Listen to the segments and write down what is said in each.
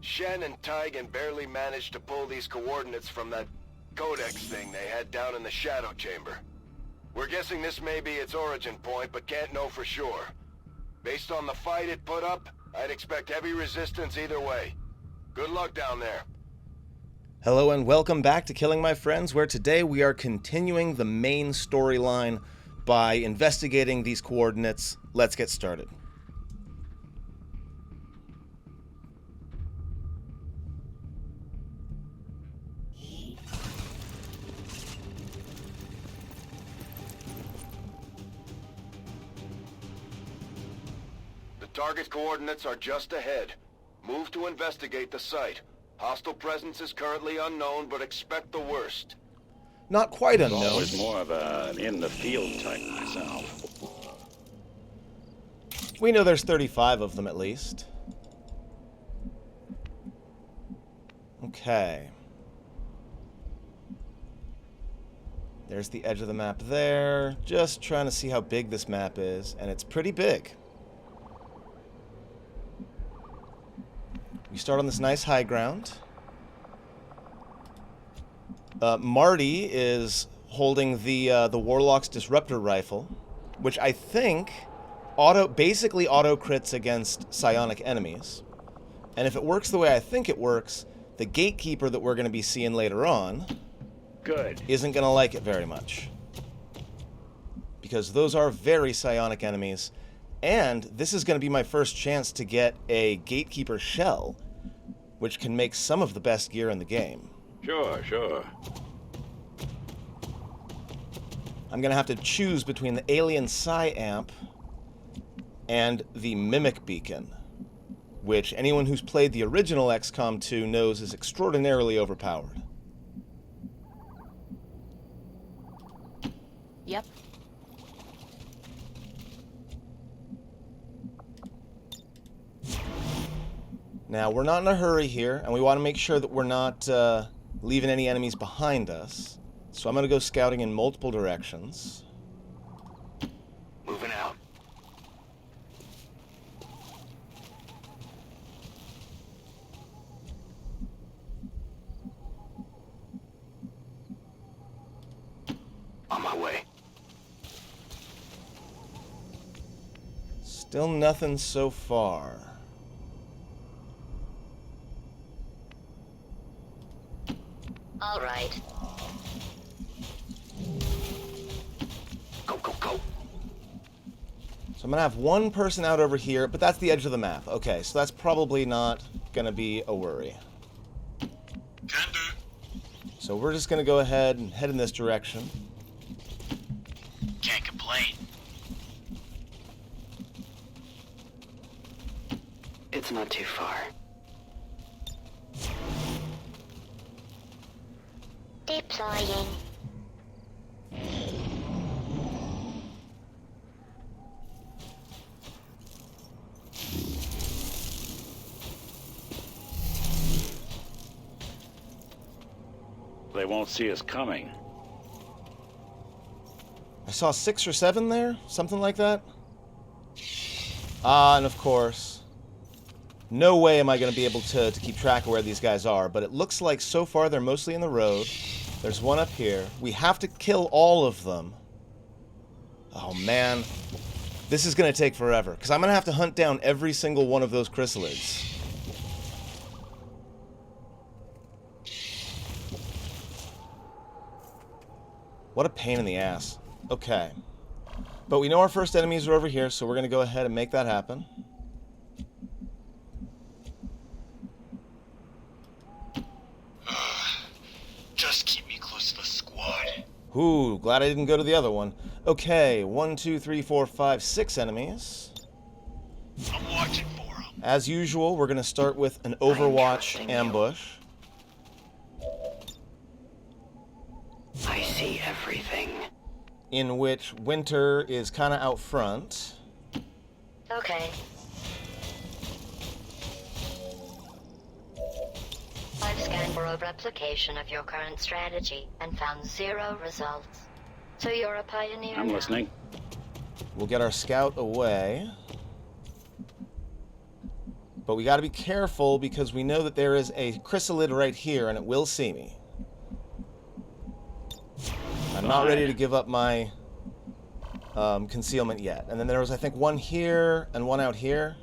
Shen and Tygan barely managed to pull these coordinates from that codex thing they had down in the shadow chamber. We're guessing this may be its origin point, but can't know for sure. Based on the fight it put up, I'd expect heavy resistance either way. Good luck down there. Hello and welcome back to Killing My Friends, where today we are continuing the main storyline by investigating these coordinates. Let's get started. The target coordinates are just ahead. Move to investigate the site. Hostile presence is currently unknown, but expect the worst. Not quite I'm unknown. always more of an in-the-field type myself. We know there's 35 of them at least. Okay. There's the edge of the map there. Just trying to see how big this map is, and it's pretty big. We start on this nice high ground. Marty is holding the Warlock's Disruptor Rifle, which I think basically auto crits against psionic enemies. And if it works the way I think it works, the Gatekeeper that we're going to be seeing later on isn't going to like it very much. Because those are very psionic enemies. And this is going to be my first chance to get a Gatekeeper shell, which can make some of the best gear in the game. Sure. I'm going to have to choose between the Alien Psi Amp and the Mimic Beacon, which anyone who's played the original XCOM 2 knows is extraordinarily overpowered. Yep. Now, we're not in a hurry here, and we want to make sure that we're not leaving any enemies behind us. So I'm going to go scouting in multiple directions. Moving out. On my way. Still nothing so far. All right. Go. So I'm going to have one person out over here, but that's the edge of the map. Okay, so that's probably not going to be a worry. Can do. So we're just going to go ahead and head in this direction. Can't complain. It's not too far. Deploying. They won't see us coming. I saw 6 or 7 there, something like that. Ah, and of course, no way am I going to be able to keep track of where these guys are, but it looks like so far they're mostly in the road. There's one up here. We have to kill all of them. Oh man, this is going to take forever, because I'm going to have to hunt down every single one of those chrysalids. What a pain in the ass. Okay. But we know our first enemies are over here, so we're going to go ahead and make that happen. Just keep me close to the squad. Ooh, glad I didn't go to the other one. Okay, 1, 2, 3, 4, 5, 6 enemies. I'm watching for him. As usual, we're going to start with an Overwatch ambush. I see everything. In which Winter is kind of out front. Okay. I've scanned for a replication of your current strategy and found 0 results. So you're a pioneer I'm now. listening. We'll get our scout away. But we got to be careful because we know that there is a chrysalid right here and it will see me. I'm not ready to give up my concealment yet. And then there was, I think, one here and one out here.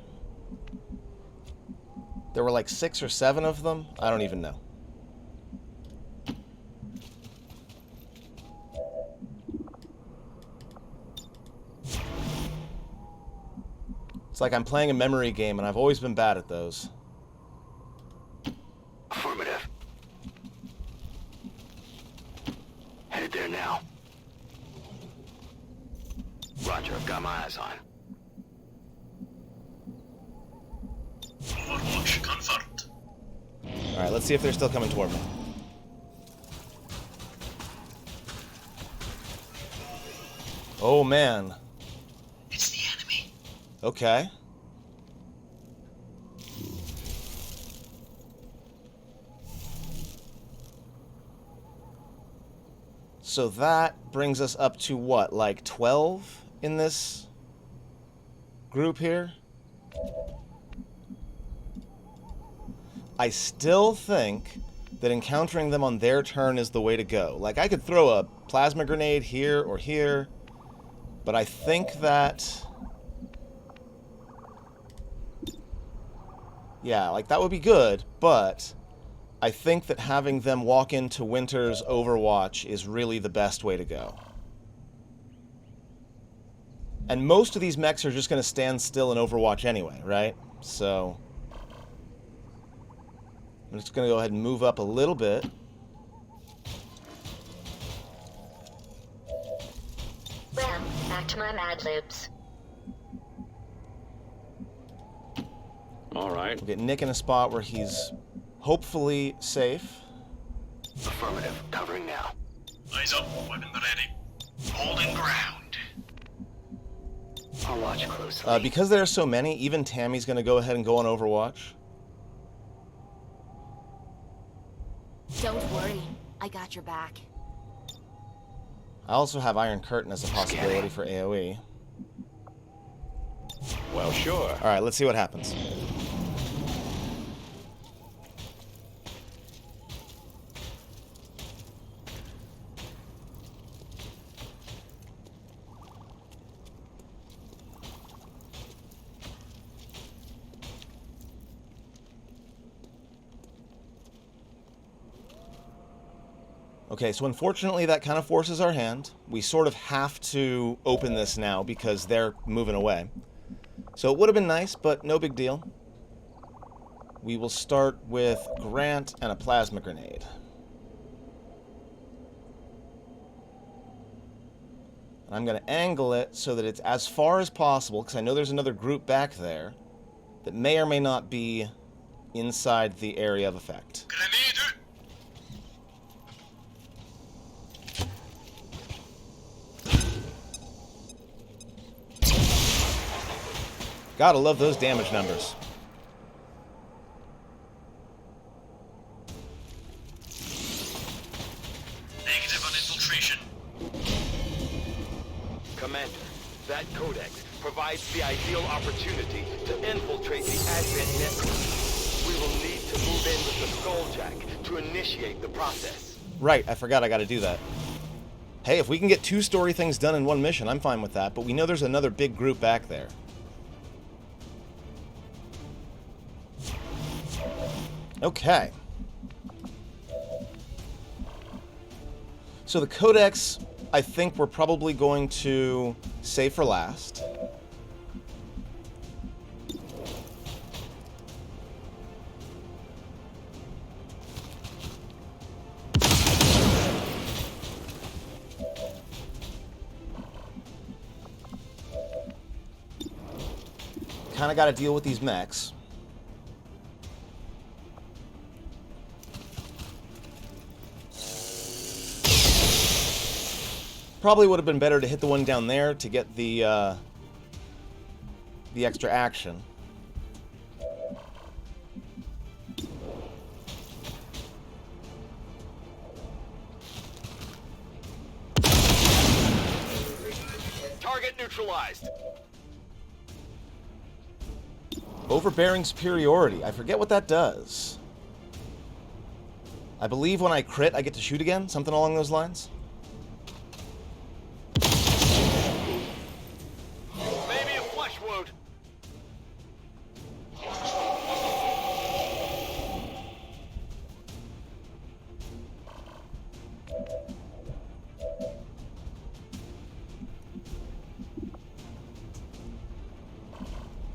There were like 6 or 7 of them. I don't even know. It's like I'm playing a memory game, and I've always been bad at those. Affirmative. Headed there now. Roger, I've got my eyes on. Overwatch confirmed. Alright, let's see if they're still coming toward me. Oh, man. It's the enemy. Okay. So that brings us up to what, like 12 in this group here? I still think that encountering them on their turn is the way to go. Like, I could throw a plasma grenade here or here, but I think that... yeah, like, that would be good, but I think that having them walk into Winter's Overwatch is really the best way to go. And most of these mechs are just going to stand still in Overwatch anyway, right? So I'm just going to go ahead and move up a little bit. Well, back to my Mad Libs. All right. We'll get Nick in a spot where he's hopefully safe. Affirmative. Covering now. Eyes up, weapon ready. Holding ground. I'll watch closely. Because there are so many, even Tammy's going to go ahead and go on Overwatch. Don't worry, I got your back. I also have Iron Curtain as a possibility for AoE. Well, sure. Alright, let's see what happens. Okay, so unfortunately that kind of forces our hand. We sort of have to open this now because they're moving away. So it would have been nice, but no big deal. We will start with Grant and a plasma grenade. And I'm going to angle it so that it's as far as possible, because I know there's another group back there that may or may not be inside the area of effect. Grenade. Gotta love those damage numbers. Negative on infiltration. Commander, that codex provides the ideal opportunity to infiltrate the Advent network. We will need to move in with the Skulljack to initiate the process. Right, I forgot I gotta do that. Hey, if we can get 2 story things done in one mission, I'm fine with that, but we know there's another big group back there. Okay. So the codex, I think we're probably going to save for last. Kind of got to deal with these mechs. Probably would have been better to hit the one down there to get the extra action. Target neutralized. Overbearing superiority. I forget what that does. I believe when I crit, I get to shoot again? Something along those lines? Maybe a flesh wound.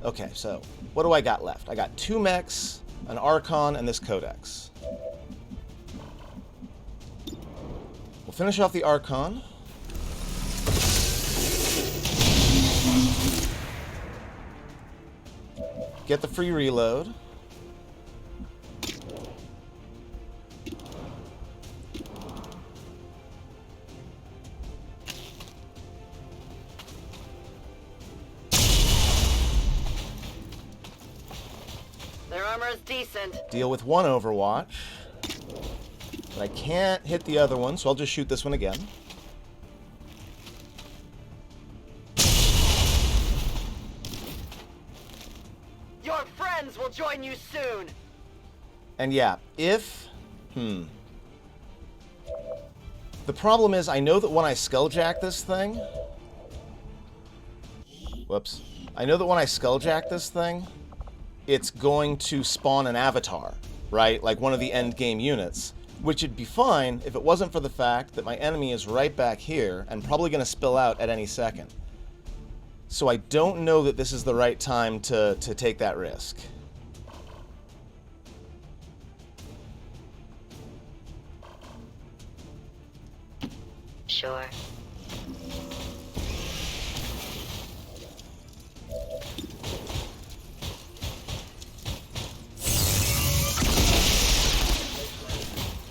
Okay, so what do I got left? I got 2 mechs, an Archon, and this Codex. We'll finish off the Archon. Get the free reload. Their armor is decent. Deal with 1 Overwatch. But I can't hit the other one, so I'll just shoot this one again. Your friends will join you soon. And yeah, if... The problem is, I know that when I Skulljack this thing... Whoops. I know that when I Skulljack this thing, it's going to spawn an avatar, right? Like one of the endgame units. Which would be fine if it wasn't for the fact that my enemy is right back here and probably going to spill out at any second. So I don't know that this is the right time to take that risk. Sure.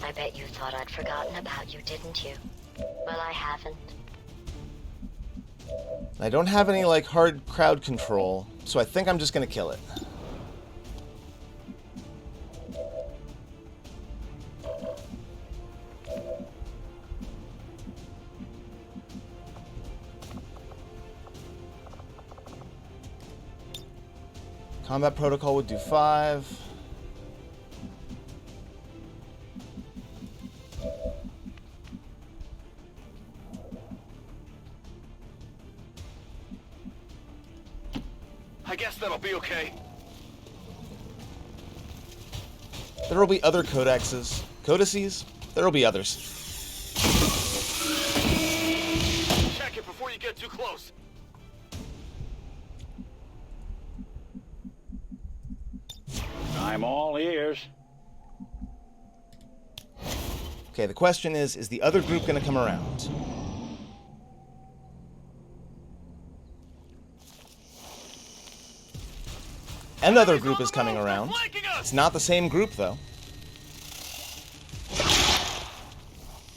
I bet you thought I'd forgotten about you, didn't you? Well, I haven't. I don't have any, like, hard crowd control, so I think I'm just going to kill it. Combat protocol would do 5. I guess that'll be okay. There will be other codices. Codices? There will be others. Check it before you get too close. I'm all ears. Okay, the question is the other group going to come around? Another group is coming around. It's not the same group, though.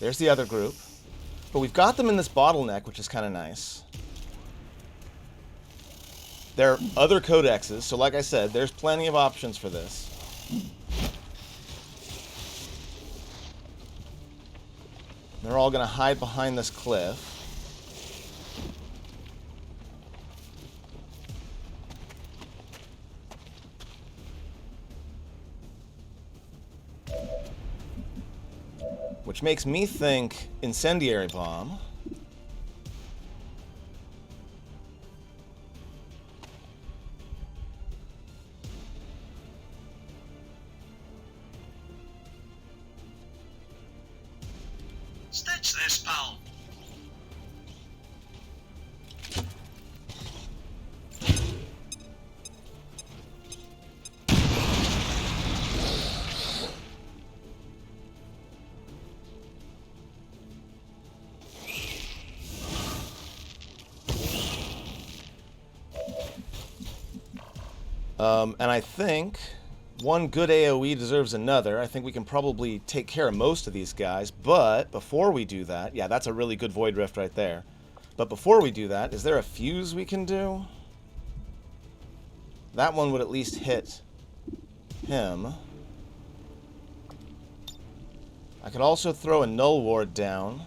There's the other group. But we've got them in this bottleneck, which is kind of nice. There are other codexes, so like I said, there's plenty of options for this. They're all going to hide behind this cliff. Which makes me think incendiary bomb. Stitch this, pal. And I think one good AoE deserves another. I think we can probably take care of most of these guys, but before we do that, yeah, that's a really good Void Rift right there. But before we do that, is there a fuse we can do? That one would at least hit him. I could also throw a Null Ward down.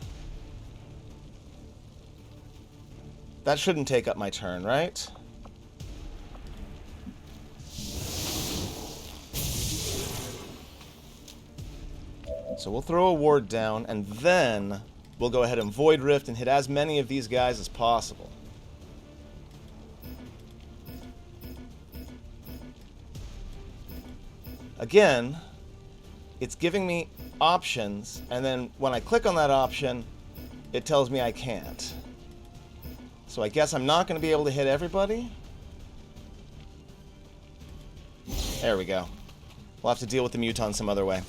That shouldn't take up my turn, right? So we'll throw a ward down, and then we'll go ahead and Void Rift and hit as many of these guys as possible. Again, it's giving me options, and then when I click on that option, it tells me I can't. So I guess I'm not going to be able to hit everybody. There we go. We'll have to deal with the Muton some other way.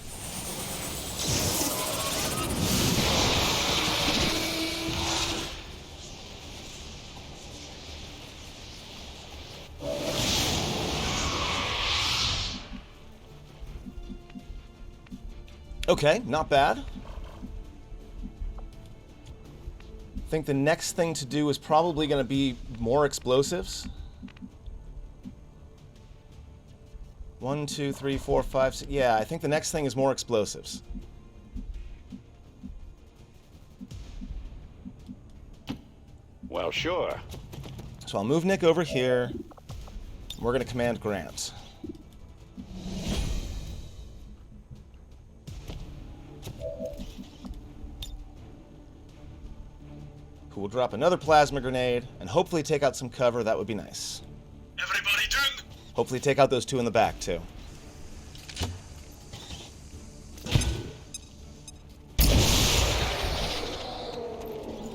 Okay, not bad. I think the next thing to do is probably going to be more explosives. 1, 2, 3, 4, 5, 6. Yeah, I think the next thing is more explosives. Well, sure. So I'll move Nick over here. We're going to command Grant. Who will drop another plasma grenade and hopefully take out some cover. That would be nice. Everybody down. Hopefully take out those two in the back, too.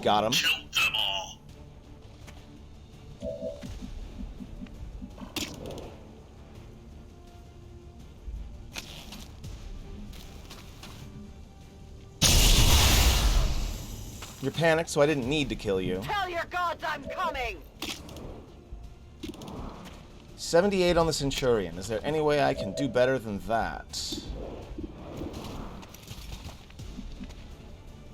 Got him. Killed them all. You're panicked, so I didn't need to kill you. Tell your gods I'm coming! 78 on the Centurion. Is there any way I can do better than that?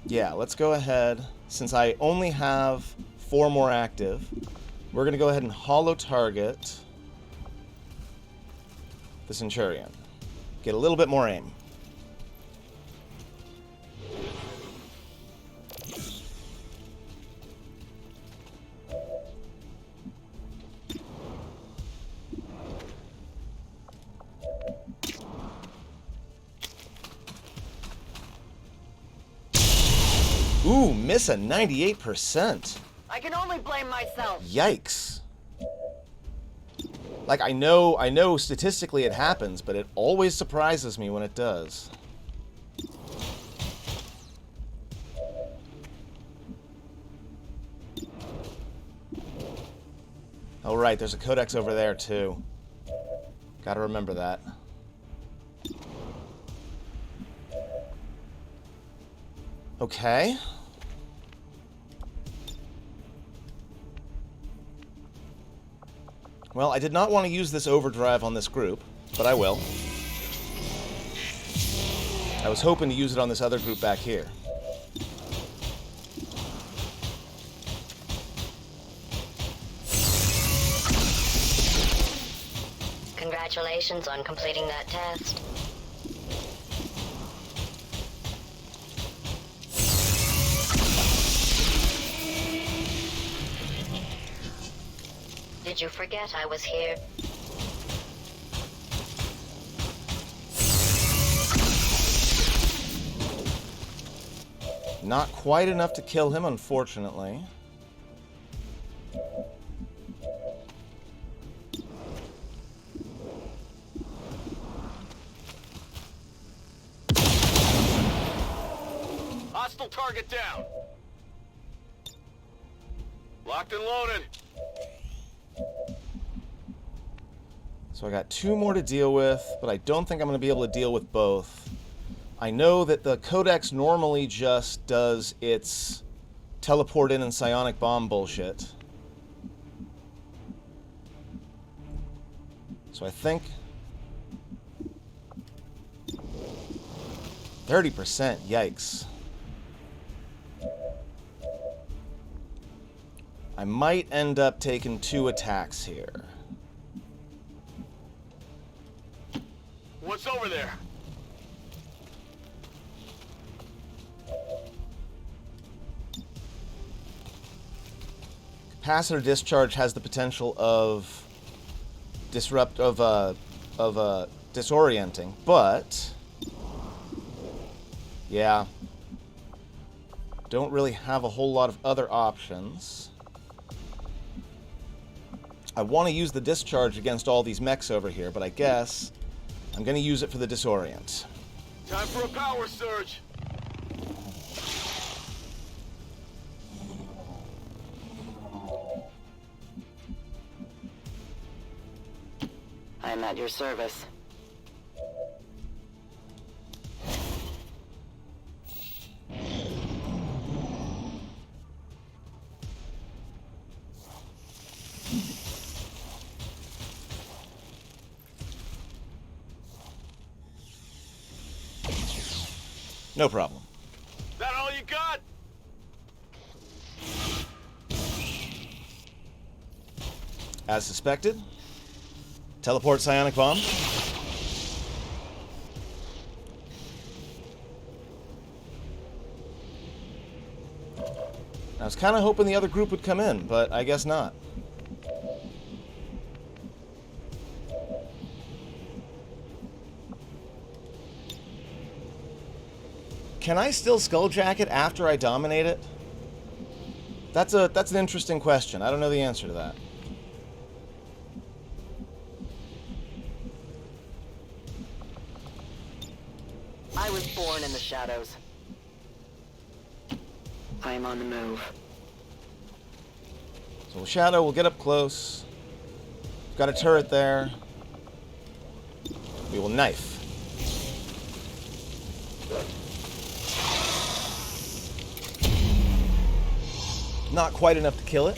Yeah, let's go ahead. Since I only have 4 more active, we're going to go ahead and hollow target the Centurion. Get a little bit more aim. Ooh, miss a 98%. I can only blame myself. Yikes. Like, I know statistically it happens, but it always surprises me when it does. Oh, right, there's a codex over there, too. Gotta remember that. Okay. Well, I did not want to use this overdrive on this group, but I will. I was hoping to use it on this other group back here. Congratulations on completing that test. Did you forget I was here? Not quite enough to kill him, unfortunately. Hostile target down. Locked and loaded. So I got 2 more to deal with, but I don't think I'm going to be able to deal with both. I know that the Codex normally just does its teleport in and psionic bomb bullshit. So I think 30%, yikes. I might end up taking 2 attacks here. What's over there? Capacitor discharge has the potential of disorienting, but Yeah. Don't really have a whole lot of other options. I want to use the discharge against all these mechs over here, but I guess I'm going to use it for the disorient. Time for a power surge. I'm at your service. No problem. That all you got? As suspected. Teleport psionic bomb. I was kind of hoping the other group would come in, but I guess not. Can I still Skulljack it after I dominate it? That's an interesting question. I don't know the answer to that. I was born in the shadows. I am on the move. So Shadow will get up close. Got a turret there. We will knife. Not quite enough to kill it.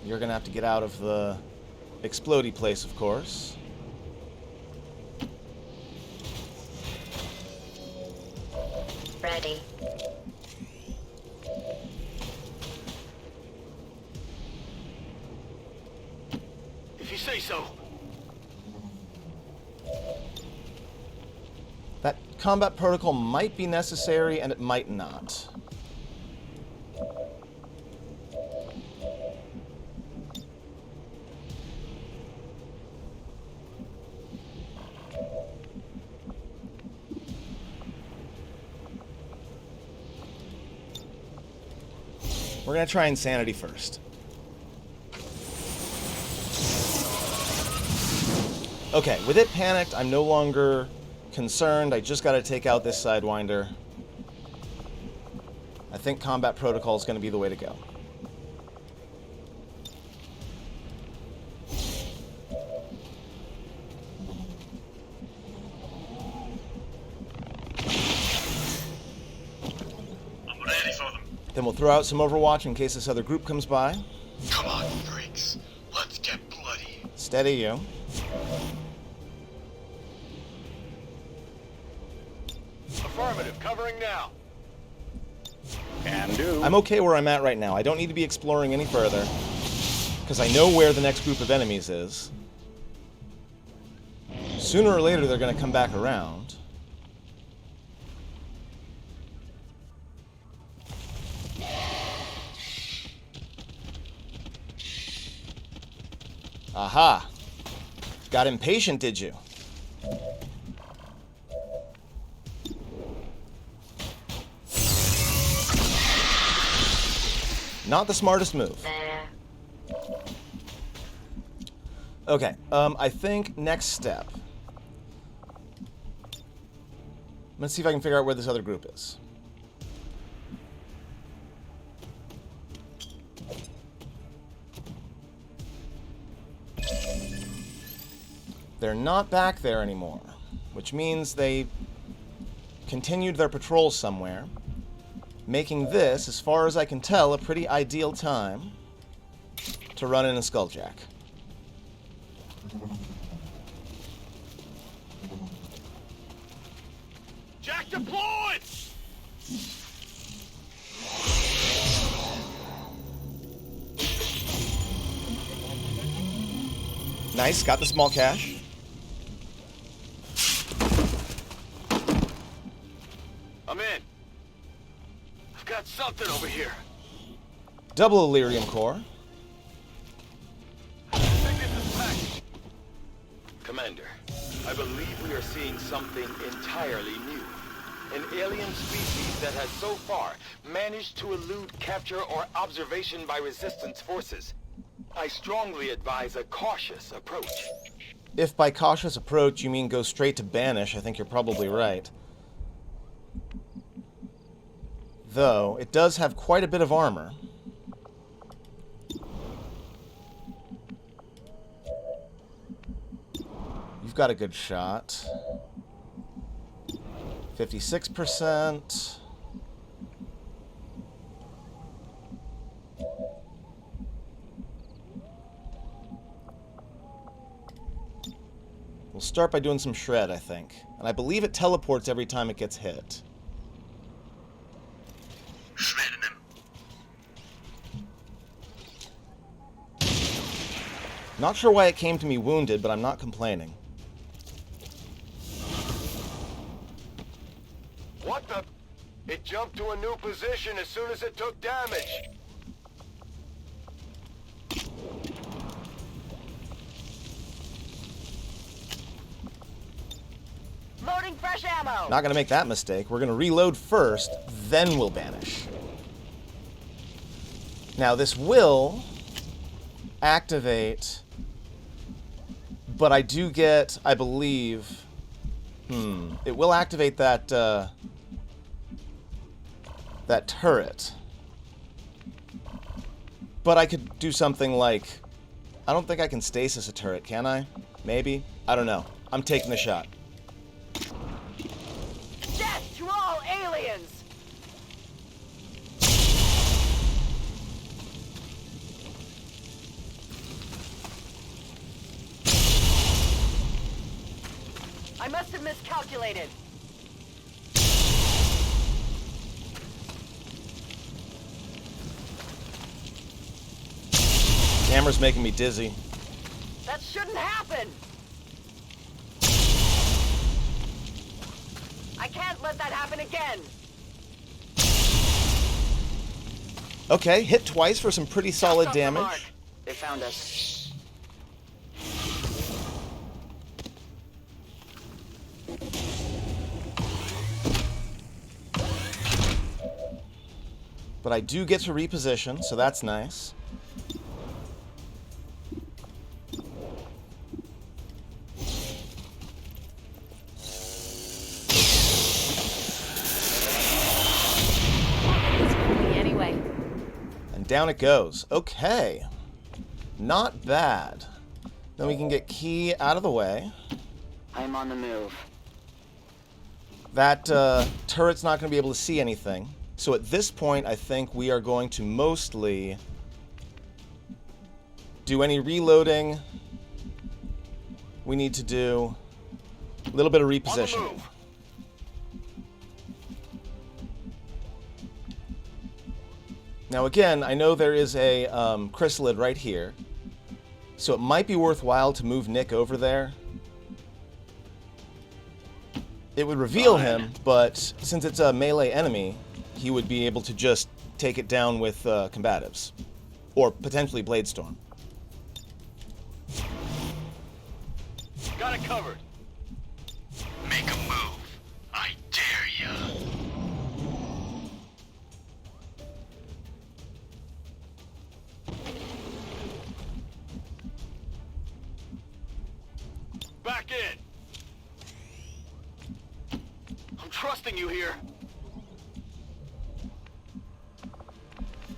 You're gonna have to get out of the explodey place, of course. Ready. If you say so. That combat protocol might be necessary, and it might not. We're going to try insanity first. Okay, with it panicked, I'm no longer concerned. I just got to take out this Sidewinder. I think combat protocol is going to be the way to go. I'm ready for them. Then we'll throw out some Overwatch in case this other group comes by. Come on, freaks. Let's get bloody. Steady you. Affirmative, covering now. Can do. I'm okay where I'm at right now. I don't need to be exploring any further, because I know where the next group of enemies is. Sooner or later, they're going to come back around. Aha! Got impatient, did you? Not the smartest move. There. Okay, I think next step. Let's see if I can figure out where this other group is. They're not back there anymore, which means they continued their patrol somewhere, making this, as far as I can tell, a pretty ideal time to run in a Skulljack. Jack deployed! Nice, got the small cache. I'm in. I've got something over here. Double Illyrium Core. Fix Commander. I believe we are seeing something entirely new. An alien species that has so far managed to elude capture or observation by resistance forces. I strongly advise a cautious approach. If by cautious approach you mean go straight to banish, I think you're probably right. Though, it does have quite a bit of armor. You've got a good shot. 56%. We'll start by doing some shred, I think. And I believe it teleports every time it gets hit. Shredding him. Not sure why it came to me wounded, but I'm not complaining. What the? It jumped to a new position as soon as it took damage. Loading fresh ammo. Not gonna make that mistake. We're gonna reload first, then we'll banish. Now this will activate, but I do get, I believe, it will activate that that turret. But I could do something like, I don't think I can stasis a turret, can I? Maybe? I don't know. I'm taking the shot. Death to all aliens. I must have miscalculated. Camera's making me dizzy. That shouldn't happen. I can't let that happen again. Okay, hit twice for some pretty solid Just off the mark. damage. They found us. But I do get to reposition, so that's nice. Anyway. And down it goes. Okay. Not bad. Then we can get Key out of the way. I'm on the move. That turret's not going to be able to see anything. So at this point, I think we are going to mostly do any reloading we need to do. A little bit of repositioning. Now again, I know there is a chrysalid right here, so it might be worthwhile to move Nick over there. It would reveal him, but since it's a melee enemy, he would be able to just take it down with combatives. Or potentially Bladestorm. Got it covered. Make a move. I dare ya. Back in. I'm trusting you here.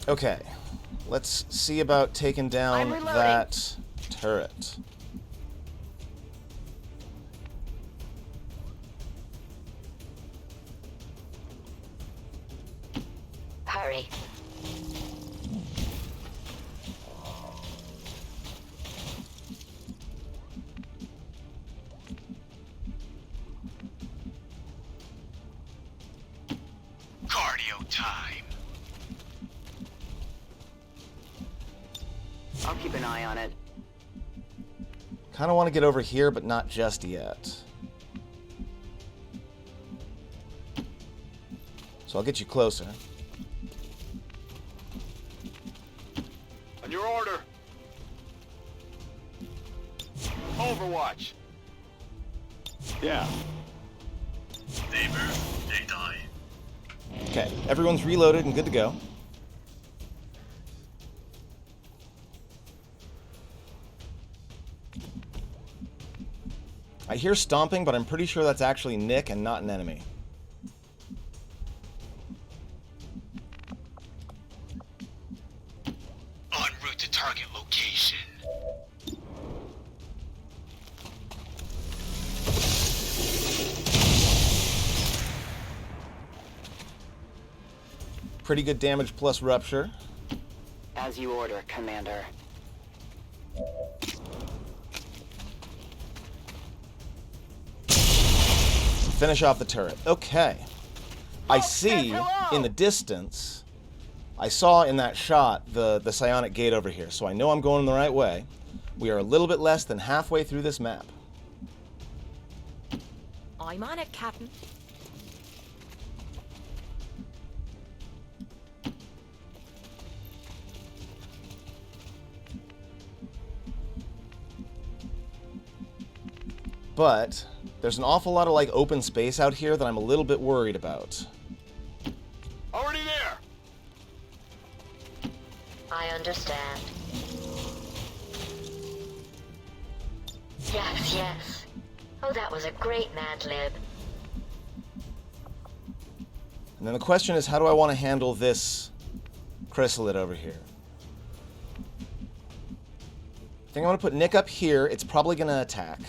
Okay, let's see about taking down I'm reloading. that turret. Hurry. Cardio time. I'll keep an eye on it. Kind of want to get over here, but not just yet. So I'll get you closer. On your order. Overwatch. Yeah. They move, they die. Okay, everyone's reloaded and good to go. I hear stomping, but I'm pretty sure that's actually Nick and not an enemy. En route to target location. Pretty good damage plus rupture. As you order, Commander. Finish off the turret. Okay. I see in the distance, I saw in that shot the psionic gate over here, so I know I'm going the right way. We are a little bit less than halfway through this map. I'm on it, Captain. But there's an awful lot of like open space out here that I'm a little bit worried about. Already there! I understand. Yes, yes. Oh, that was a great Mad Lib. And then the question is, how do I want to handle this chrysalid over here? I think I'm going to put Nick up here. It's probably going to attack.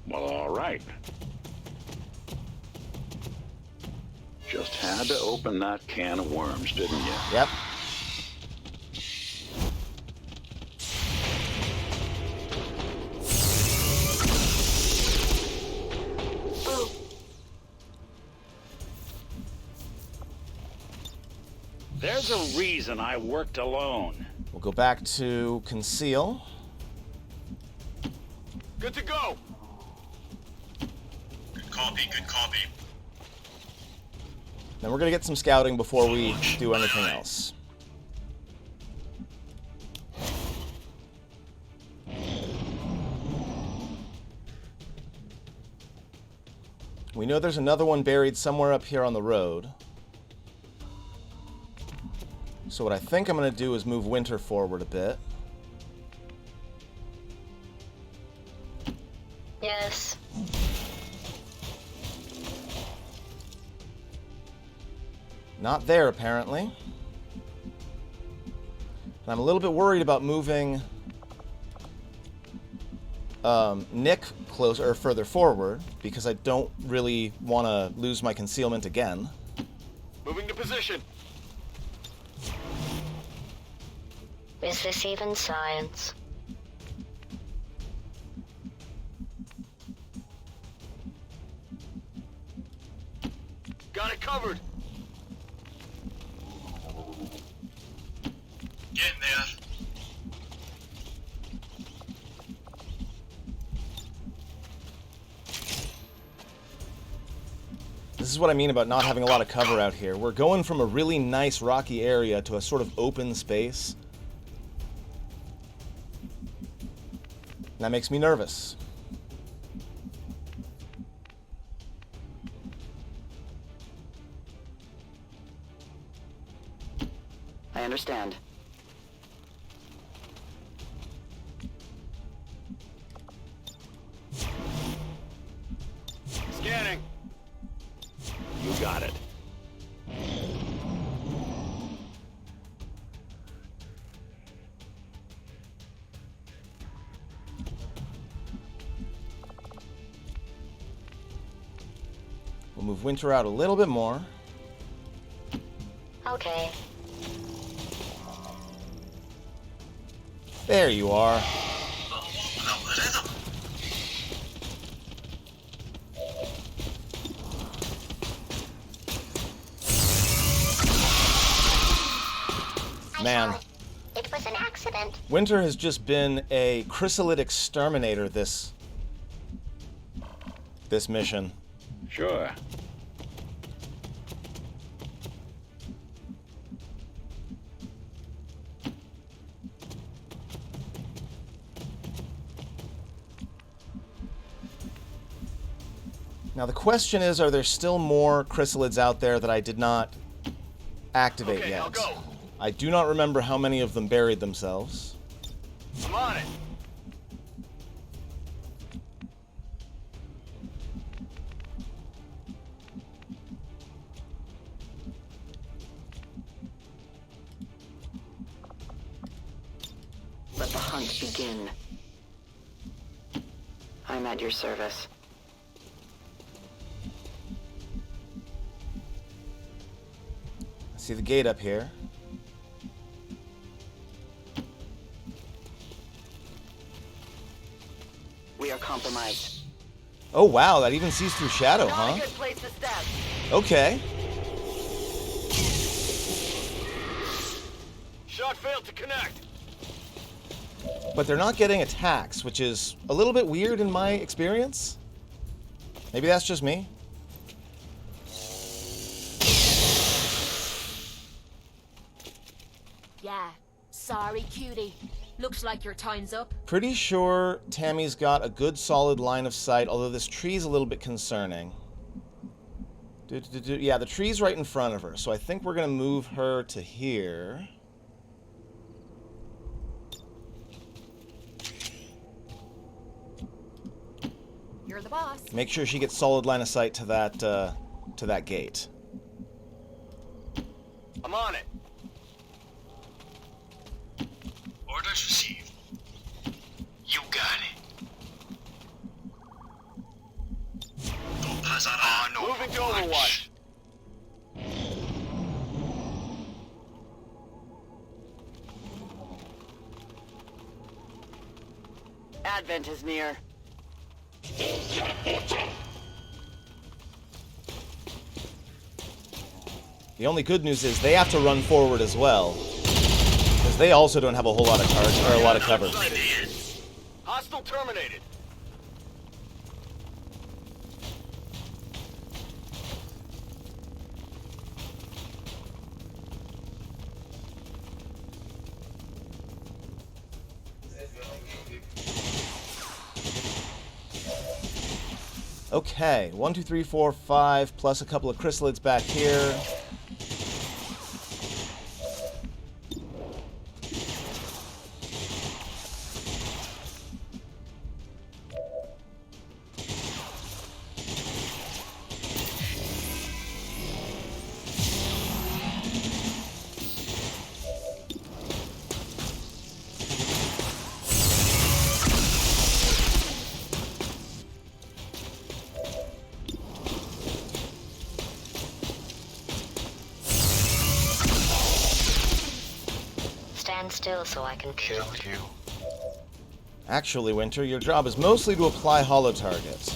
Well, all right. Just had to open that can of worms, didn't you? Yep. There's a reason I worked alone. We'll go back to conceal. Good to go! Good copy, good copy. Then we're going to get some scouting before we do anything else. We know there's another one buried somewhere up here on the road. So what I think I'm going to do is move Winter forward a bit. Yes. Not there, apparently. And I'm a little bit worried about moving Nick closer or further forward because I don't really want to lose my concealment again. Moving to position. Is this even science? Got it covered. Get in there. This is what I mean about not having a lot of cover out here. We're going from a really nice rocky area to a sort of open space. And that makes me nervous. I understand. Scanning. You got it. We'll move Winter out a little bit more. Okay. There you are. Man, It was an accident. Winter has just been a chrysalid exterminator this mission. Sure. Now the question is, are there still more chrysalids out there that I did not activate Okay, yet? I'll go. I do not remember how many of them buried themselves. I'm on it. Let the hunt begin. I'm at your service. I see the gate up here. We are compromised. Oh wow, that even sees through shadow, Not huh? a good place to step. Okay. Shot failed to connect. But they're not getting attacks, which is a little bit weird in my experience. Maybe that's just me. Yeah. Sorry, cutie. Looks like your time's up. Pretty sure Tammy's got a good solid line of sight, although this tree's a little bit concerning. Yeah, the tree's right in front of her, so I think we're going to move her to here. You're the boss. Make sure she gets solid line of sight to that gate. I'm on it. Orders received. You got it. Don't pass on. No. Moving to Overwatch. Advent is near. The only good news is they have to run forward as well, because they also don't have a whole lot of cars or a lot of cover. Hostile terminated. Okay, 1, 2, 3, 4, 5, plus a couple of chrysalids back here. Stand still so I can Kill you. Actually, Winter, your job is mostly to apply holo targets.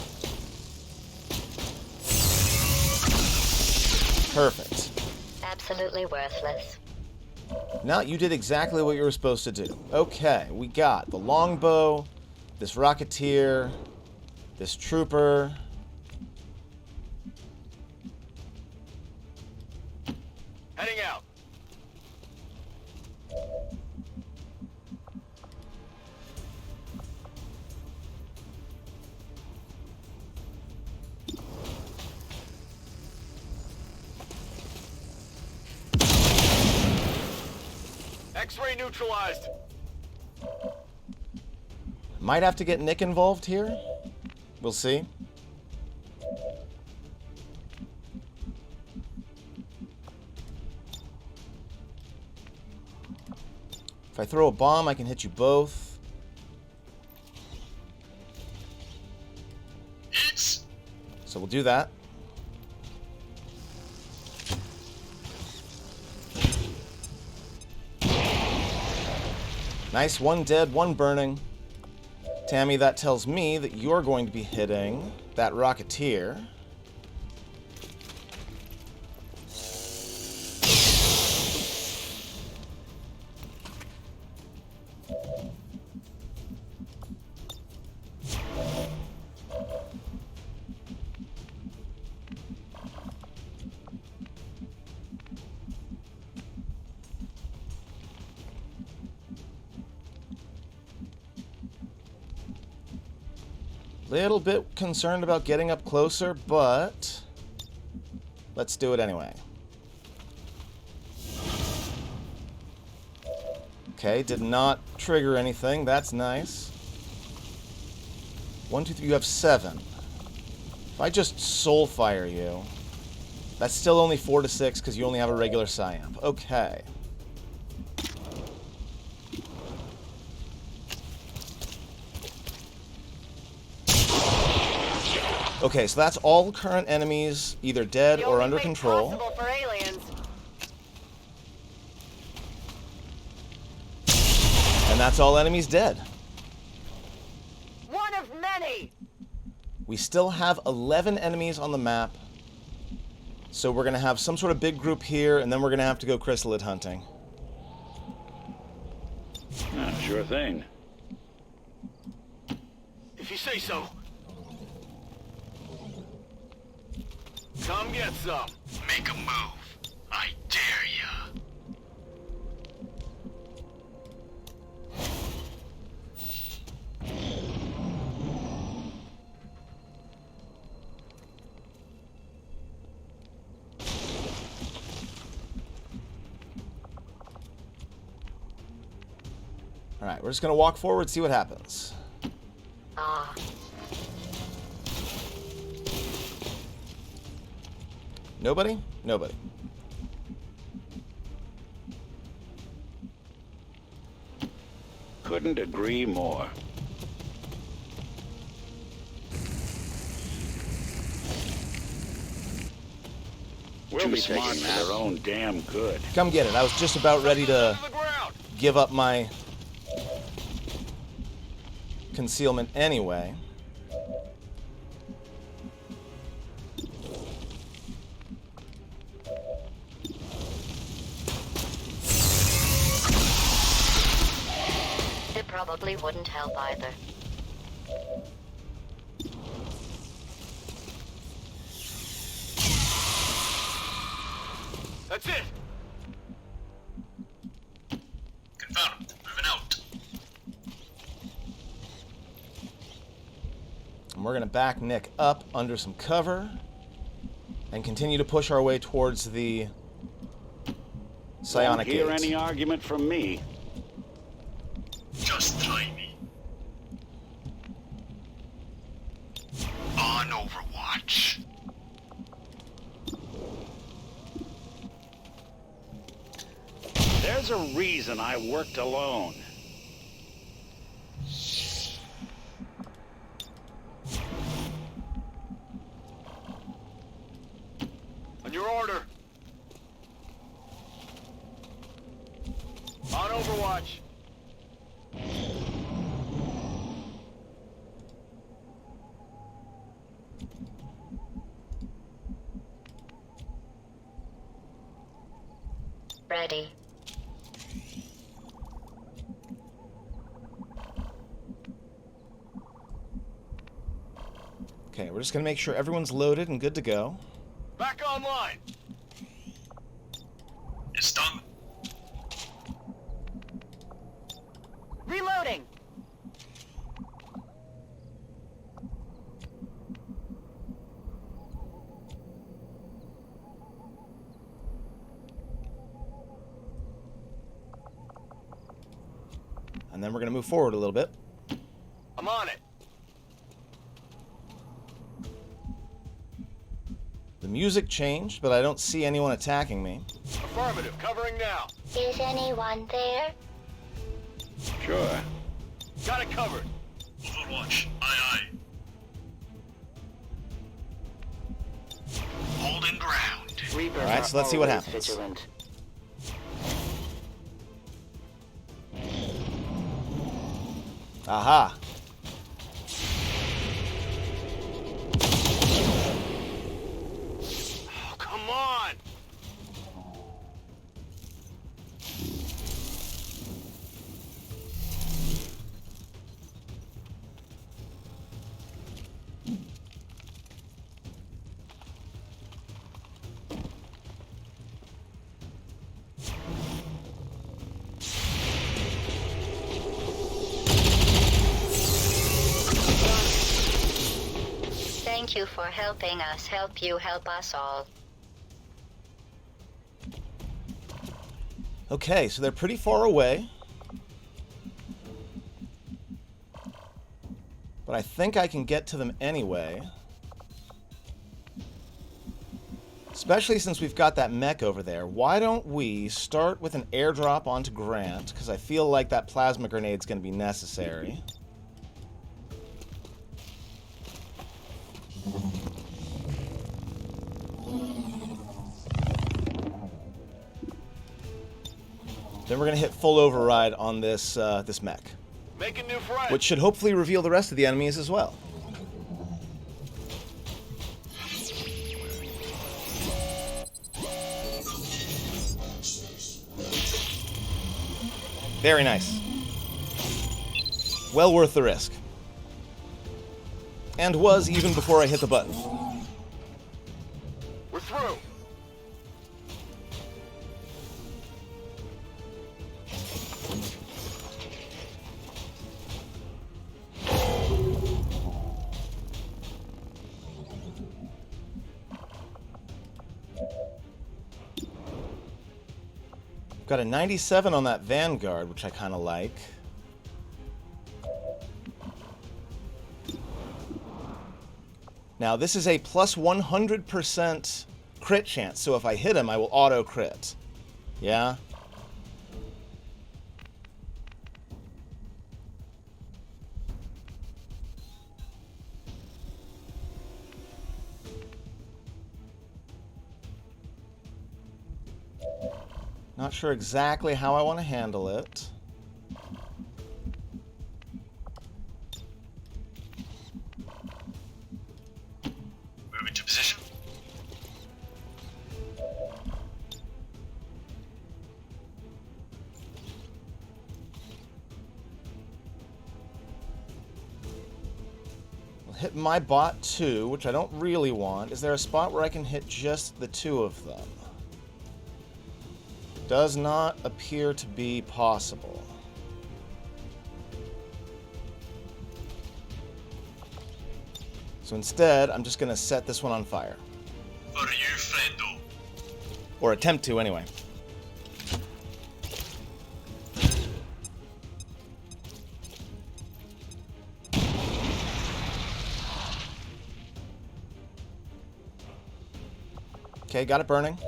Perfect. absolutely worthless. Now, you did exactly what you were supposed to do. Okay, we got the longbow, this rocketeer, this trooper. Heading out. X-ray neutralized. Might have to get Nick involved here. We'll see. If I throw a bomb, I can hit you both. It's So we'll do that. Nice, one dead, one burning. Tammy, that tells me that you're going to be hitting that rocketeer. Little bit concerned about getting up closer, but let's do it anyway. Okay, did not trigger anything. That's nice. 1, 2, 3, you have 7. If I just soul fire you, that's still only 4 to 6 because you only have a regular Psyamp. Okay. Okay, so that's all current enemies either dead or under control. Possible for aliens. And that's all enemies dead. One of many. We still have 11 enemies on the map. So we're going to have some sort of big group here, and then we're going to have to go chrysalid hunting. Sure thing. If you say so. Come get some. Make a move. I dare ya. Alright, we're just going to walk forward, see what happens. Ah, Nobody? Nobody. Couldn't agree more. We'll be smart for their own damn good. Come get it. I was just about ready to To the ground. give up my concealment anyway. it probably wouldn't help either. That's it. Confirmed. Moving out. And we're going to back Nick up under some cover and continue to push our way towards the Psionic Won't hear gate. any argument from me. Just try me. On Overwatch. There's a reason I worked alone. On your order. On Overwatch. Ready. Okay, we're just going to make sure everyone's loaded and good to go. Back online. It's done. Reloading. And then we're going to move forward a little bit. I'm on it. The music changed, but I don't see anyone attacking me. Affirmative. Covering now. Is anyone there? Sure. Got it covered. Overwatch. Aye, aye. Holding ground. Reapers Alright, so let's see what always happens. Vigilant. Aha! Oh, come on. Thank you for helping us help you help us all. Okay, so they're pretty far away. But I think I can get to them anyway. Especially since we've got that mech over there. Why don't we start with an airdrop onto Grant? Because I feel like that plasma grenade's going to be necessary. Then we're going to hit full override on this this mech. Making new friends. Which should hopefully reveal the rest of the enemies as well. Very nice. Well worth the risk. And was even before I hit the button. We're through. Got a 97 on that Vanguard, which I kind of like. Now, this is a plus 100% crit chance, so if I hit him, I will auto-crit. Yeah? Not sure exactly how I want to handle it. Move into position. I'll hit my bot too, which I don't really want. Is there a spot where I can hit just the two of them? Does not appear to be possible. So instead, I'm just going to set this one on fire. For you, friendo. Or attempt to, anyway. Okay, got it burning.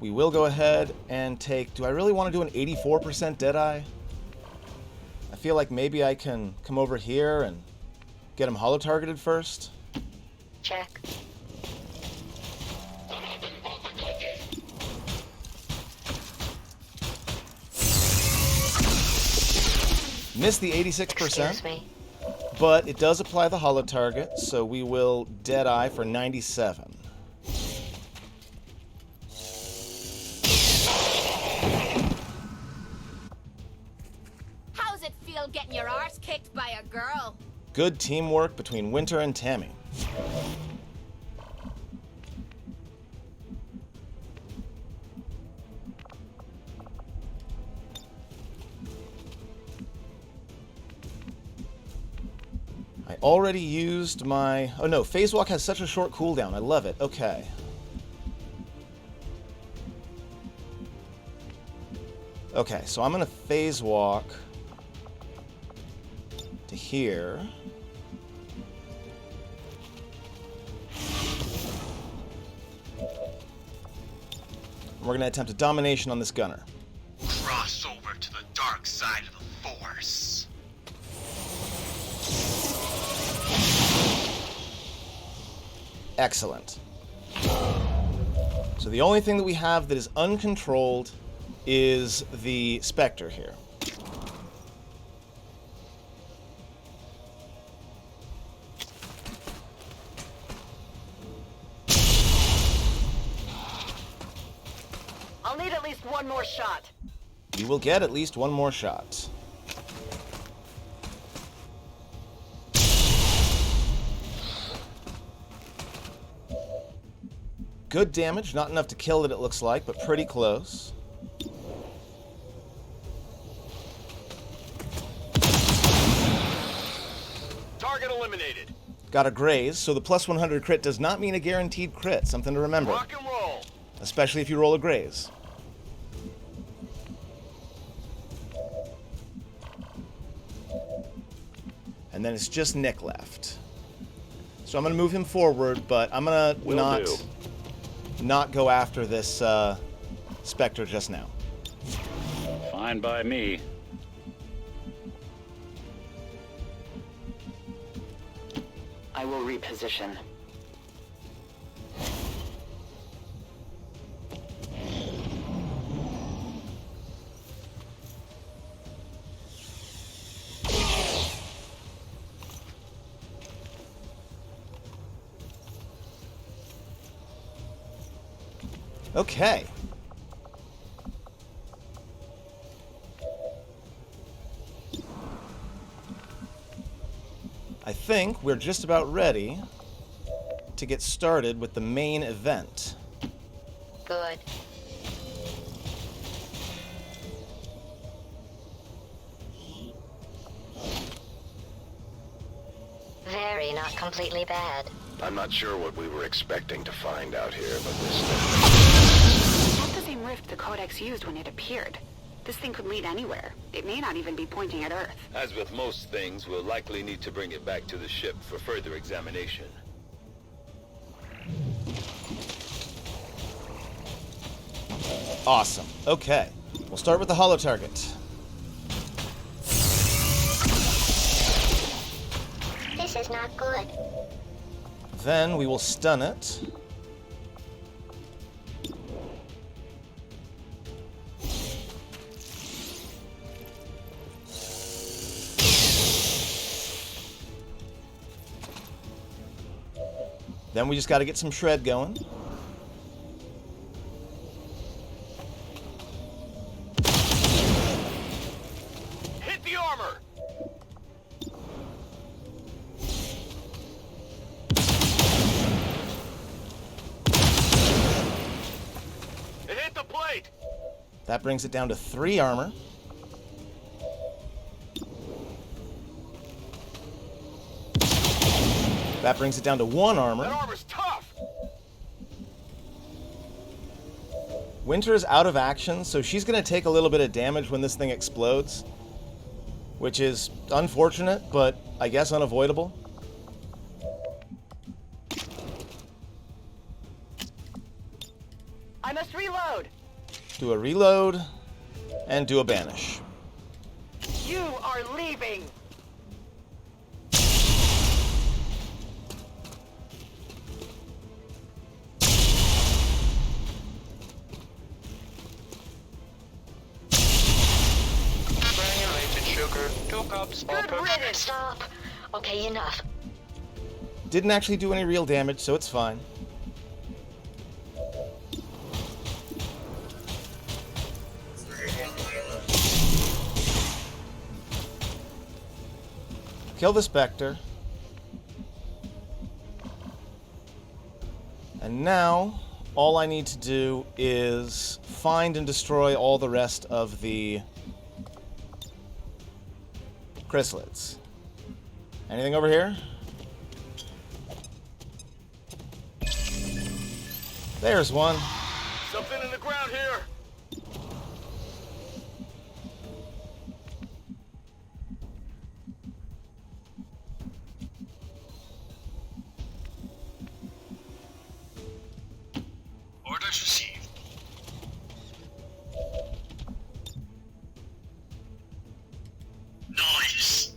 We will go ahead and take... Do I really want to do an 84% Deadeye? I feel like maybe I can come over here and get him holo-targeted first. Check. Missed the 86%, Excuse me. but it does apply the holo-target, so we will Deadeye for 97. Getting your arse kicked by a girl. Good teamwork between Winter and Tammy. I already used my... Oh no, Phase Walk has such a short cooldown. I love it. Okay. Okay, so I'm going to Phase Walk to here. We're going to attempt a domination on this gunner. Cross over to the dark side of the Force. Excellent. So the only thing that we have that is uncontrolled is the Spectre here. I'll need at least one more shot. You will get at least one more shot. Good damage, not enough to kill it, it looks like, but pretty close. Target eliminated. got a graze, so the plus 100 crit does not mean a guaranteed crit. Something to remember. Rock and roll. Especially if you roll a graze. And then it's just Nick left. So I'm going to move him forward, but I'm going to not go after this Spectre just now. Fine by me. I will reposition. Okay. I think we're just about ready to get started with the main event. Good. Very not completely bad. I'm not sure what we were expecting to find out here, but this... Not the same rift the Codex used when it appeared. This thing could lead anywhere. It may not even be pointing at Earth. As with most things, we'll likely need to bring it back to the ship for further examination. Awesome. Okay. We'll start with the holo target. This is not good. Then we will stun it. Then we just got to get some shred going. Hit the armor! It hit the plate! That brings it down to 3 armor. That brings it down to 1 armor. That armor's tough! Winter's out of action, so she's going to take a little bit of damage when this thing explodes. Which is unfortunate, but I guess unavoidable. I must reload. Do a reload, and do a banish. You are leaving. Granulated sugar, 2 cups. Good riddance. Stop. Okay, enough. Didn't actually do any real damage, so it's fine. Kill the Spectre. And now, all I need to do is find and destroy all the rest of the chrysalids. Anything over here? There's one. Something in the ground here! Orders received. Nice.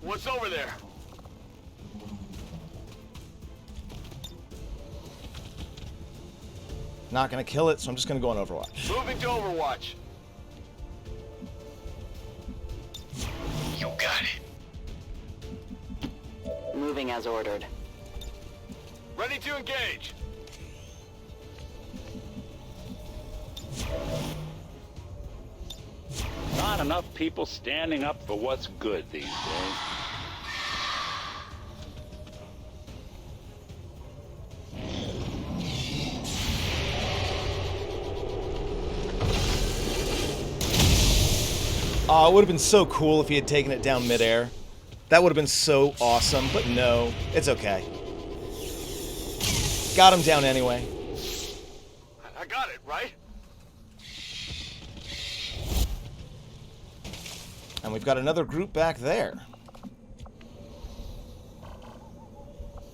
What's over there? Not gonna kill it, so I'm just gonna go on Overwatch. Moving to Overwatch. You got it. Moving as ordered. Ready to engage. On not enough people standing up for what's good these days. Oh, it would have been so cool if he had taken it down midair. That would have been so awesome, but no, it's okay. Got him down anyway. I got it, right? And we've got another group back there.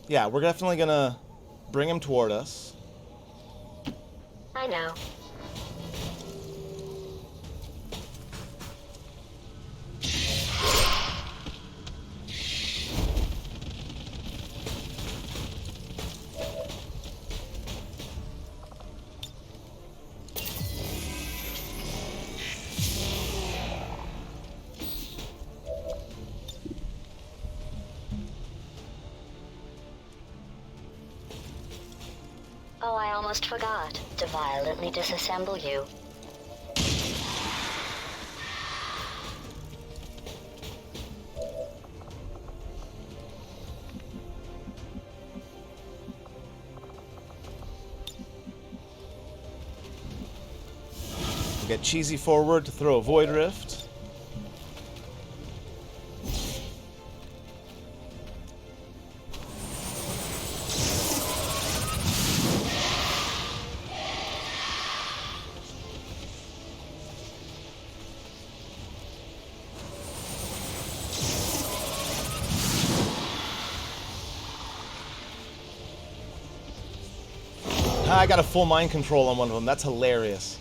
Yeah, we're definitely gonna bring him toward us. I know. Oh, I almost forgot to violently disassemble you. We get Cheesy forward to throw a Void Rift. I got a full mind control on one of them. That's hilarious.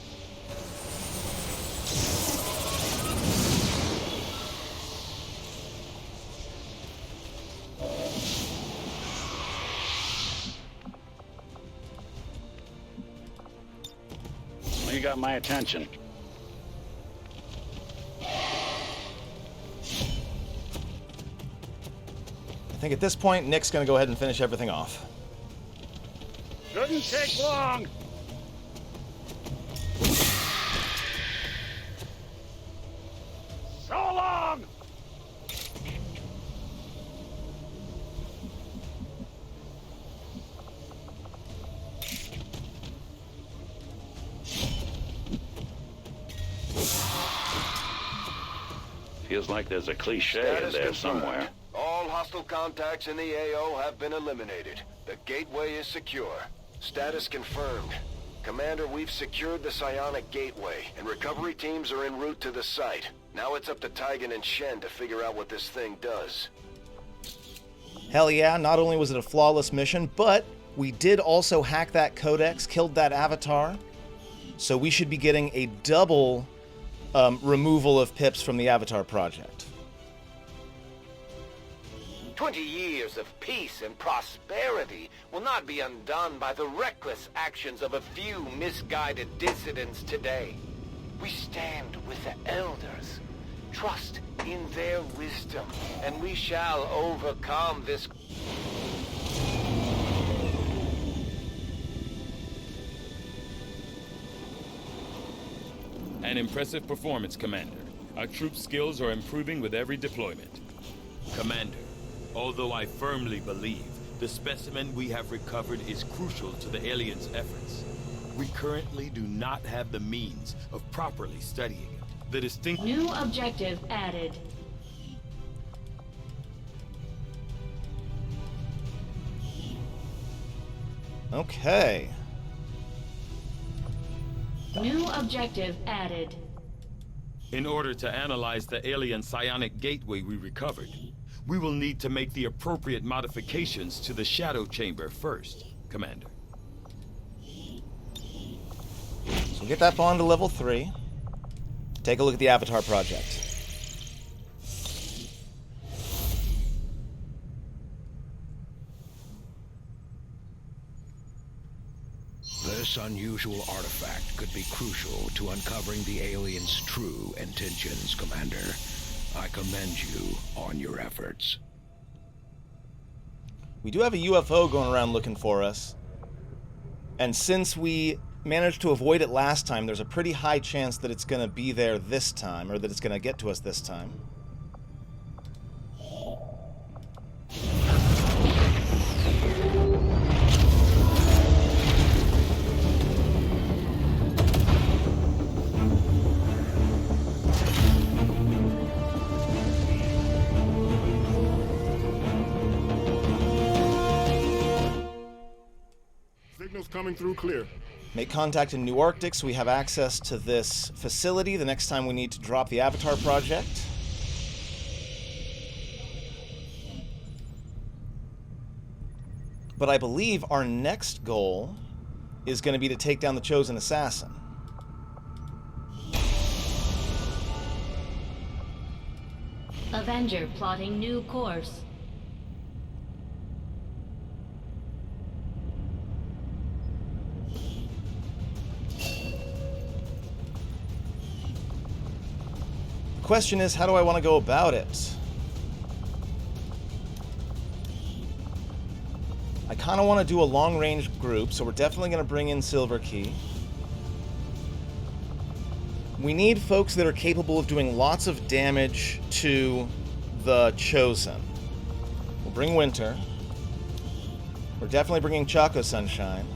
Well, you got my attention. I think at this point, Nick's going to go ahead and finish everything off. Shouldn't take long. So long. Feels like there's a cliche in Status there confirmed. somewhere. All hostile contacts in the AO have been eliminated. The gateway is secure. Status confirmed. Commander, we've secured the Psionic gateway, and recovery teams are en route to the site. Now it's up to Tygan and Shen to figure out what this thing does. Hell yeah, not only was it a flawless mission, but we did also hack that codex, killed that avatar. So we should be getting a double removal of pips from the Avatar project. 20 years of peace and prosperity will not be undone by the reckless actions of a few misguided dissidents today. We stand with the elders, trust in their wisdom, and we shall overcome this. An impressive performance, Commander. Our troops' skills are improving with every deployment. Commander, although I firmly believe the specimen we have recovered is crucial to the aliens' efforts, we currently do not have the means of properly studying it. The distinct... New objective added. Okay. New objective added. In order to analyze the alien psionic gateway we recovered, we will need to make the appropriate modifications to the shadow chamber first, Commander. So we'll get that bond to level 3. Take a look at the Avatar project. This unusual artifact could be crucial to uncovering the aliens' true intentions, Commander. I commend you on your efforts. We do have a UFO going around looking for us. And since we managed to avoid it last time, there's a pretty high chance that it's going to be there this time, or that it's going to get to us this time. Signals coming through clear. Make contact in New Arctic so we have access to this facility the next time we need to drop the Avatar project. But I believe our next goal is going to be to take down the Chosen Assassin. Avenger plotting new course. The question is, how do I want to go about it? I kind of want to do a long-range group, so we're definitely going to bring in Silver Key. We need folks that are capable of doing lots of damage to the Chosen. We'll bring Winter. We're definitely bringing Choco Sunshine.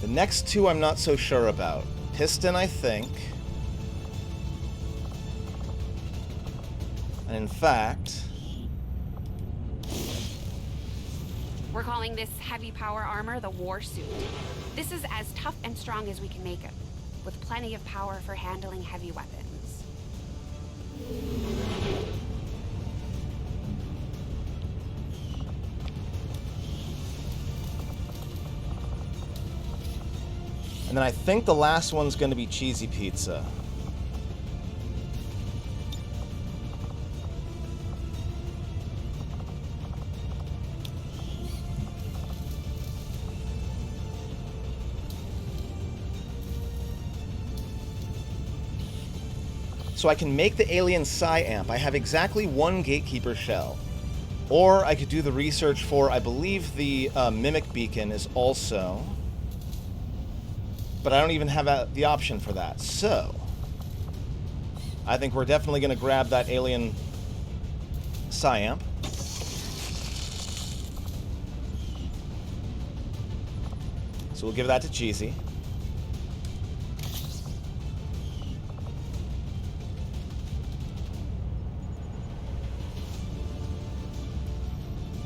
The next two I'm not so sure about. Piston, I think. And in fact... We're calling this heavy power armor the War Suit. This is as tough and strong as we can make it, with plenty of power for handling heavy weapons. And then I think the last one's going to be Cheesy Pizza. So I can make the alien Psi-Amp. I have exactly one Gatekeeper shell. Or I could do the research for, I believe the Mimic Beacon is also... But I don't even have the option for that. So, I think we're definitely going to grab that alien Psi-Amp. So we'll give that to Cheesy.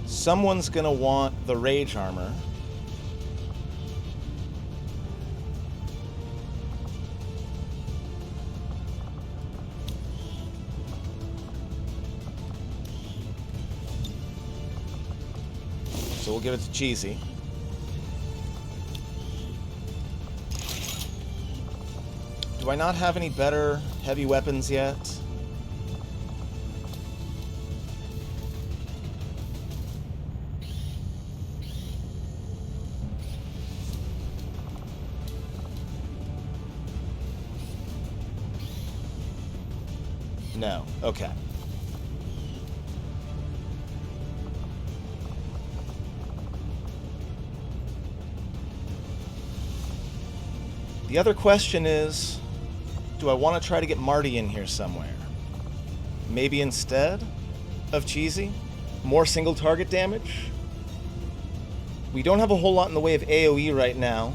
Someone's going to want the Rage Armor. So we'll give it to Cheesy. Do I not have any better heavy weapons yet? No. Okay. The other question is, do I want to try to get Marty in here somewhere? Maybe instead of Cheesy? More single target damage? We don't have a whole lot in the way of AoE right now.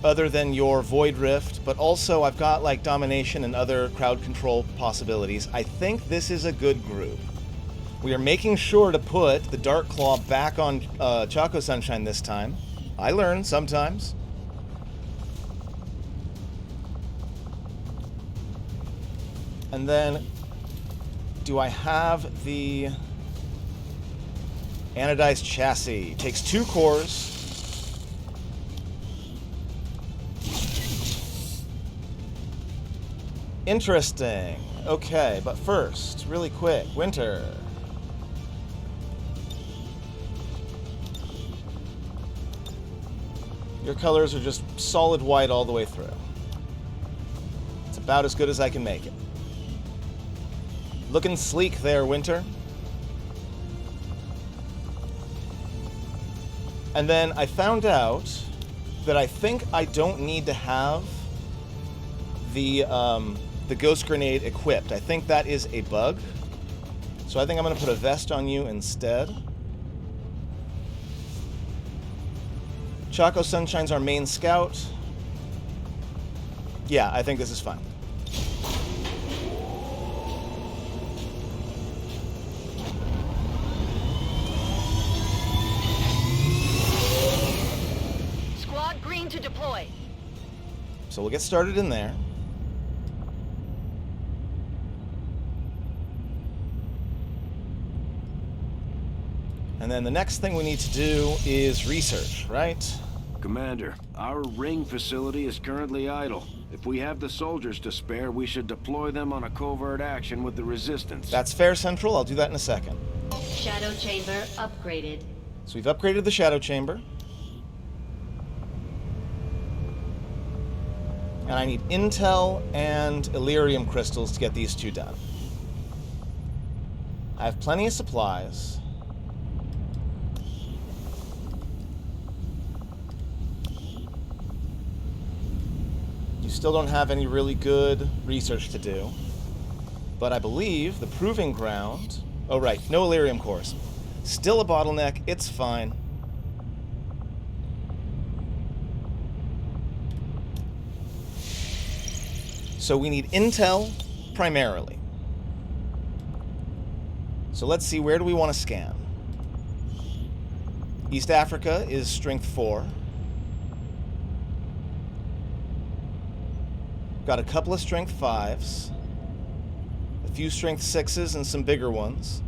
Other than your Void Rift, but also I've got like Domination and other crowd control possibilities. I think this is a good group. We are making sure to put the Dark Claw back on Choco Sunshine this time. I learn sometimes. And then, do I have the Anodized Chassis? Takes 2 cores. Interesting. Okay, but first, really quick, Winter. Your colors are just solid white all the way through. It's about as good as I can make it. Looking sleek there, Winter. And then I found out that I think I don't need to have the ghost grenade equipped. I think that is a bug. So I think I'm going to put a vest on you instead. Choco Sunshine's our main scout. Yeah, I think this is fine. Squad green to deploy. So we'll get started in there. And then the next thing we need to do is research, right? Commander, our ring facility is currently idle. If we have the soldiers to spare, we should deploy them on a covert action with the resistance. That's fair, Central. I'll do that in a second. Shadow chamber upgraded. So we've upgraded the Shadow Chamber. And I need Intel and Illyrium crystals to get these two done. I have plenty of supplies. You still don't have any really good research to do. But I believe the Proving Ground... Oh, right. No Illyrium cores. Still a bottleneck. It's fine. So we need intel primarily. So let's see, where do we want to scan? East Africa is strength 4. Got a couple of strength 5s. A few strength 6s and some bigger ones.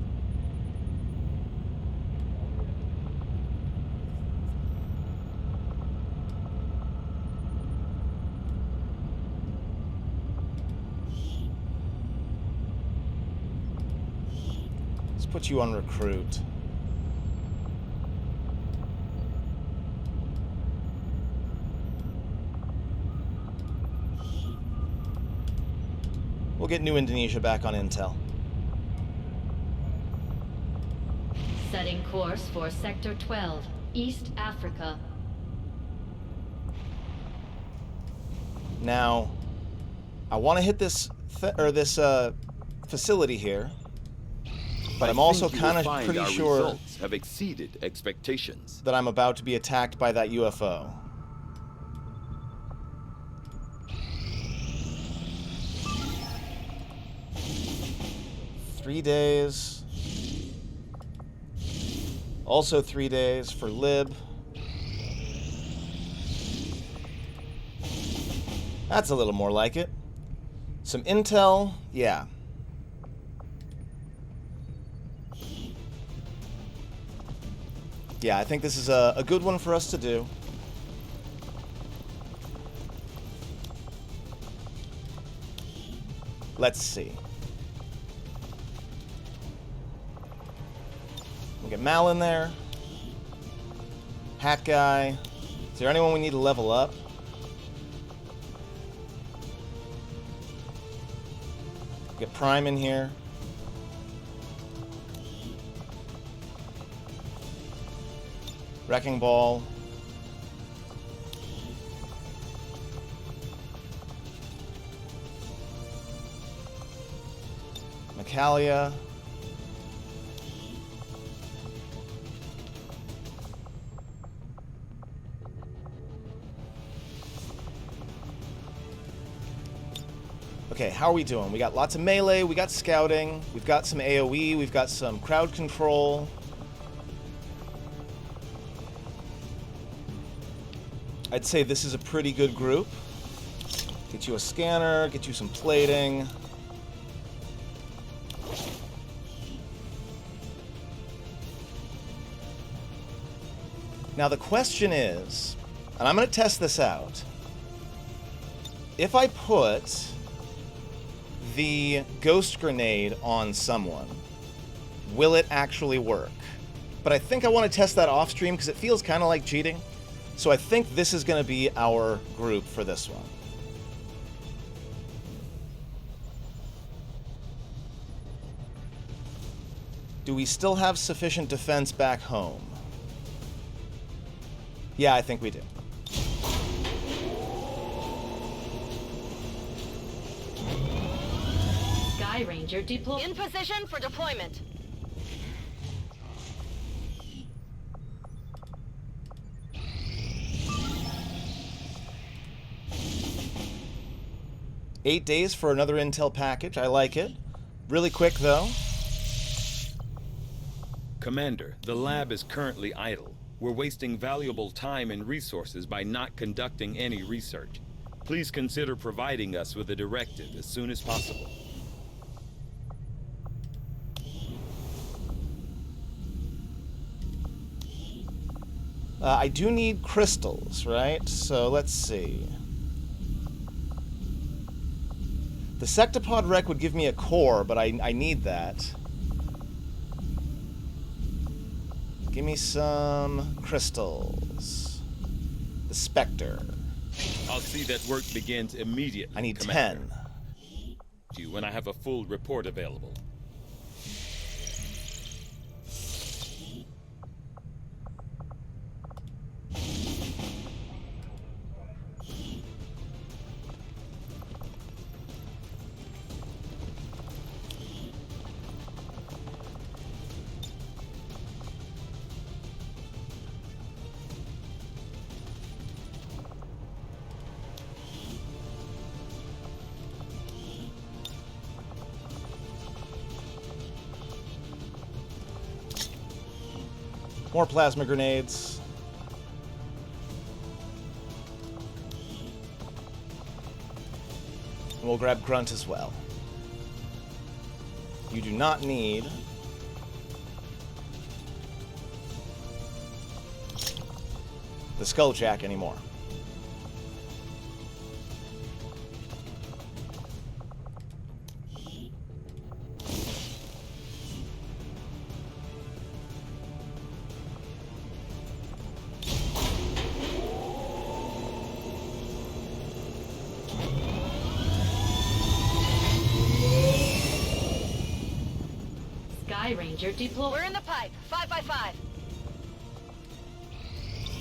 Let's put you on recruit. We'll get New Indonesia back on intel. Setting course for Sector 12, East Africa. Now, I want to hit this facility here, but I'm also kind of pretty sure results have exceeded expectations. that I'm about to be attacked by that UFO. Three days. Also 3 days for Lib. That's a little more like it. Some intel, yeah. Yeah, I think this is a good one for us to do. Let's see. We'll get Mal in there. Hat guy. Is there anyone we need to level up? Get Prime in here. Wrecking Ball. Macalia. Okay, how are we doing? We got lots of melee, we got scouting, we've got some AoE, we've got some crowd control. I'd say this is a pretty good group. Get you a scanner, get you some plating. Now the question is, and I'm going to test this out, if I put the ghost grenade on someone, will it actually work? But I think I want to test that off stream because it feels kind of like cheating. So I think this is going to be our group for this one. Do we still have sufficient defense back home? Yeah, I think we do. Sky Ranger deploy. In position for deployment. Eight days for another intel package. I like it. Really quick, though. Commander, the lab is currently idle. We're wasting valuable time and resources by not conducting any research. Please consider providing us with a directive as soon as possible. I do need crystals, right? So let's see. The sectopod wreck would give me a core, but I need that. Give me some crystals. The Spectre. I'll see that work begins immediately. I need Commander. 10. You when I have a full report available. More plasma grenades. And we'll grab Grunt as well. You do not need the Skulljack anymore. Ranger deploy. We're in the pipe. 5 by 5.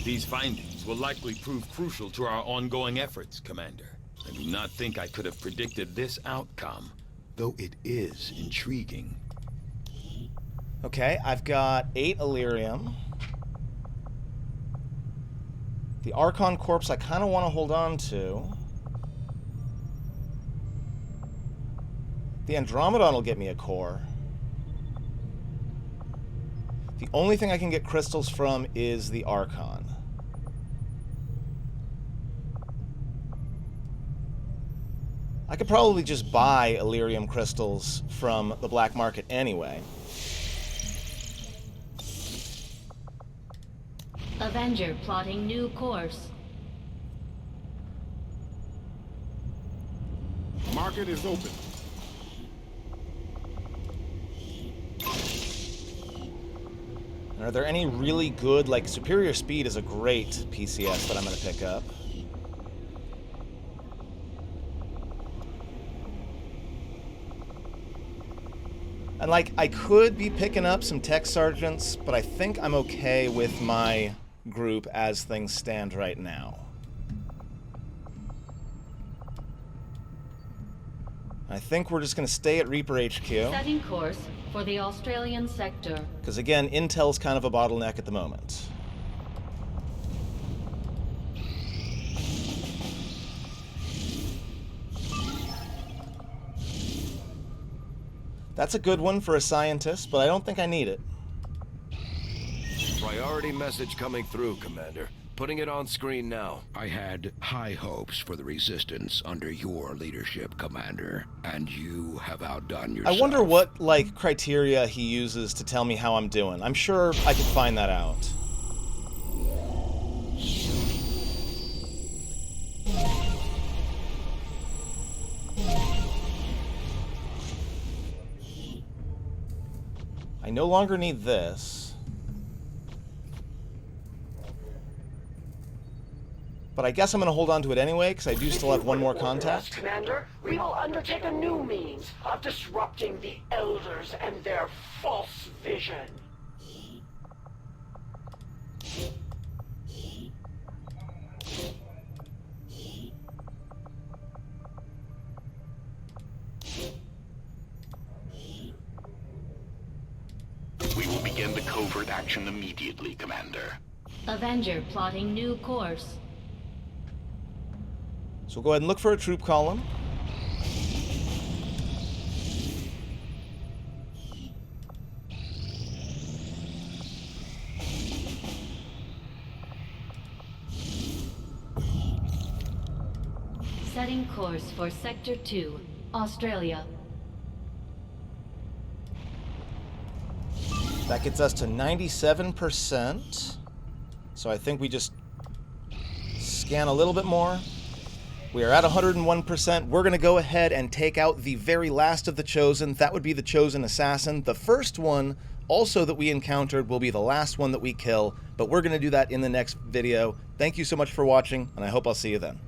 These findings will likely prove crucial to our ongoing efforts, Commander. I do not think I could have predicted this outcome, though it is intriguing. Okay, I've got 8 Illyrium. The Archon Corpse I kind of want to hold on to. The Andromedon will get me a core. The only thing I can get crystals from is the Archon. I could probably just buy Illyrium crystals from the black market anyway. Avenger plotting new course. Market is open. Are there any really good, like, Superior Speed is a great PCS that I'm going to pick up. And, like, I could be picking up some Tech Sergeants, but I think I'm okay with my group as things stand right now. I think we're just going to stay at Reaper HQ. Setting course for the Australian sector. Because, again, intel's kind of a bottleneck at the moment. That's a good one for a scientist, but I don't think I need it. Priority message coming through, Commander. Putting it on screen now. I had high hopes for the Resistance under your leadership, Commander, and you have outdone yourself. I wonder what, like, criteria he uses to tell me how I'm doing. I'm sure I could find that out. I no longer need this. but I guess I'm going to hold on to it anyway, because I do still have one more contact. Commander, we will undertake a new means of disrupting the Elders and their false vision. We will begin the covert action immediately, Commander. Avenger plotting new course. So we'll go ahead and look for a troop column. Setting course for Sector 2, Australia. That gets us to 97%. So I think we just scan a little bit more. We are at 101%. We're going to go ahead and take out the very last of the Chosen. That would be the Chosen Assassin. The first one, also that we encountered, will be the last one that we kill. But we're going to do that in the next video. Thank you so much for watching, and I hope I'll see you then.